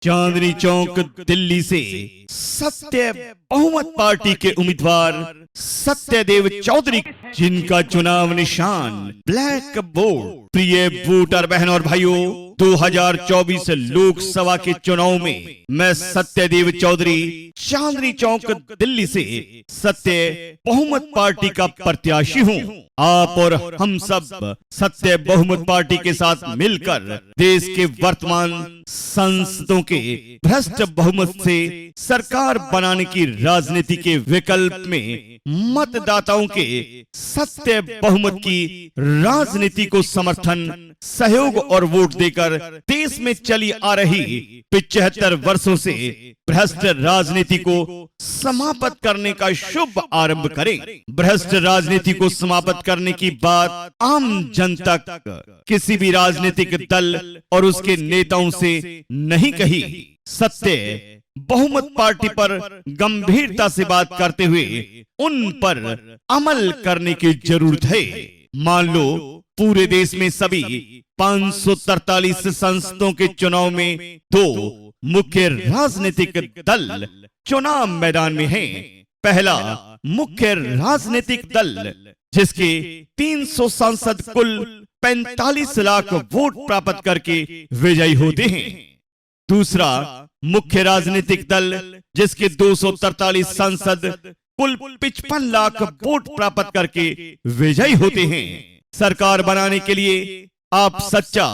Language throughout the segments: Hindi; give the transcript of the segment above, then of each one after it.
चांदनी चौक दिल्ली से सत्य बहुमत पार्टी के उम्मीदवार सत्यदेव चौधरी, जिनका चुनाव निशान ब्लैक बोर्ड। प्रिय वोटर बहनों और भाइयों, 2024 लोकसभा के चुनाव में मैं सत्यदेव चौधरी चांदनी चौक दिल्ली से सत्य बहुमत पार्टी का प्रत्याशी हूं। आप और हम सब सत्य बहुमत पार्टी के साथ मिलकर देश के वर्तमान सांसदों के भ्रष्ट बहुमत से सरकार बनाने की राजनीति के विकल्प में मतदाताओं के सत्य बहुमत की राजनीति को समर्थन, सहयोग और वोट देकर देश में चली आ रही 75 वर्षों से भ्रष्ट राजनीति को समाप्त करने का शुभ आरंभ करें। भ्रष्ट राजनीति को समाप्त करने की बात आम जनता तक किसी भी राजनीतिक दल और उसके नेताओं से नहीं कही। सत्य बहुमत पार्टी पर गंभीरता से बात करते हुए उन पर अमल करने की जरूरत है। मान लो पूरे देश में सभी 543 संसदों के चुनाव में दो मुख्य राजनीतिक दल चुनाव मैदान में हैं। पहला मुख्य राजनीतिक दल जिसके 300 सांसद कुल 45 लाख वोट प्राप्त करके विजयी होते हैं। दूसरा मुख्य राजनीतिक दल जिसके 243 सांसद कुल 55 लाख वोट प्राप्त करके विजयी होते हैं। सरकार बनाने के लिए आप सच्चा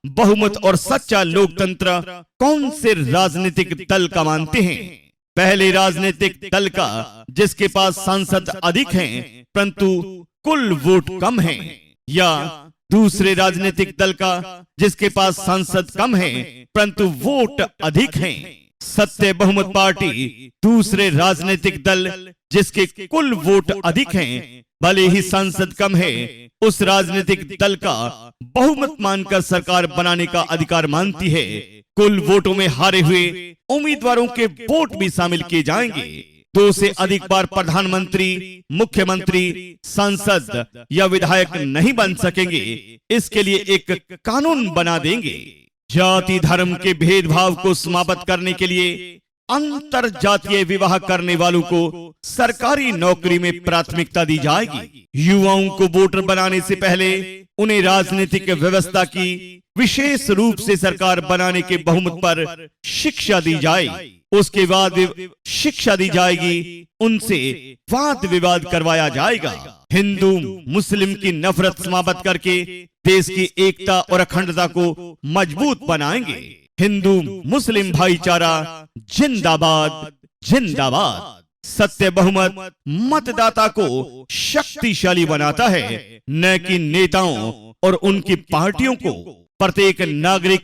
बहुमत और सच्चा लोकतंत्र कौन से राजनीतिक दल का मानते हैं? पहले राजनीतिक दल का जिसके पास सांसद अधिक हैं परंतु कुल वोट कम हैं, या दूसरे राजनीतिक दल का जिसके पास सांसद कम हैं परंतु वोट अधिक हैं? सत्य बहुमत पार्टी दूसरे राजनीतिक दल जिसके कुल वोट अधिक हैं भले ही सांसद कम है, उस राजनीतिक दल का बहुमत मानकर सरकार बनाने का अधिकार मानती है। कुल वोटों में हारे हुए उम्मीदवारों के वोट भी शामिल किए जाएंगे। 2 से अधिक बार प्रधानमंत्री, मुख्यमंत्री, सांसद या विधायक नहीं बन सकेंगे। इसके लिए एक कानून बना देंगे। जाति धर्म के भेदभाव को समाप्त करने के लिए अंतर जातीय विवाह करने वालों को सरकारी नौकरी में प्राथमिकता दी जाएगी। युवाओं को वोटर बनाने से पहले उन्हें राजनीतिक व्यवस्था की विशेष रूप से सरकार बनाने के बहुमत पर शिक्षा दी जाएगी। उसके बाद शिक्षा दी जाएगी, उनसे वाद विवाद करवाया जाएगा। हिंदू मुस्लिम की नफरत समाप्त करके देश की एकता और अखंडता को मजबूत बनाएंगे। हिंदू मुस्लिम भाईचारा जिंदाबाद जिंदाबाद। सत्य बहुमत मतदाता को शक्तिशाली बनाता है, न कि नेताओं और उनकी पार्टियों को। प्रत्येक नागरिक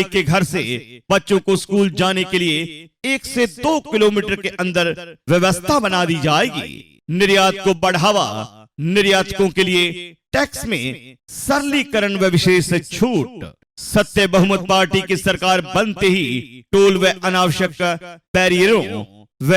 के घर से बच्चों को स्कूल जाने के लिए 1 से 2 किलोमीटर के अंदर व्यवस्था बना दी जाएगी। निर्यात को बढ़ावा, निर्यातकों के लिए टैक्स में सरलीकरण व विशेष छूट। सत्य बहुमत पार्टी की सरकार बनते ही टोल व अनावश्यक बैरियरों व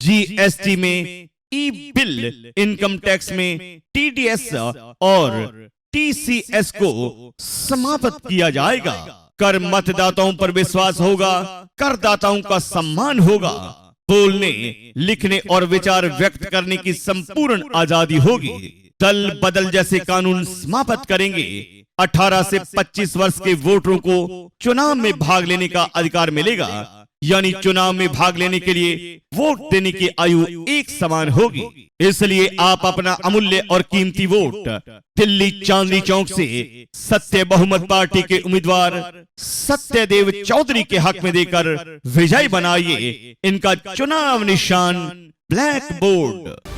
जीएसटी में, ई बिल, इनकम टैक्स में टीडीएस और टीसीएस को समाप्त किया जाएगा। कर मतदाताओं पर विश्वास होगा, करदाताओं का सम्मान होगा। बोलने, लिखने और विचार व्यक्त करने की संपूर्ण आजादी होगी। दल बदल जैसे कानून समाप्त करेंगे। 18 से 25 वर्ष के वोटरों को चुनाव में भाग लेने का अधिकार मिलेगा, यानी चुनाव में भाग लेने के लिए वोट देने की आयु एक समान होगी। इसलिए आप अपना अमूल्य और कीमती वोट दिल्ली चांदनी चौक से सत्य बहुमत पार्टी के उम्मीदवार सत्यदेव चौधरी के हक में देकर विजयी बनाइए। इनका चुनाव निशान ब्लैक बोर्ड।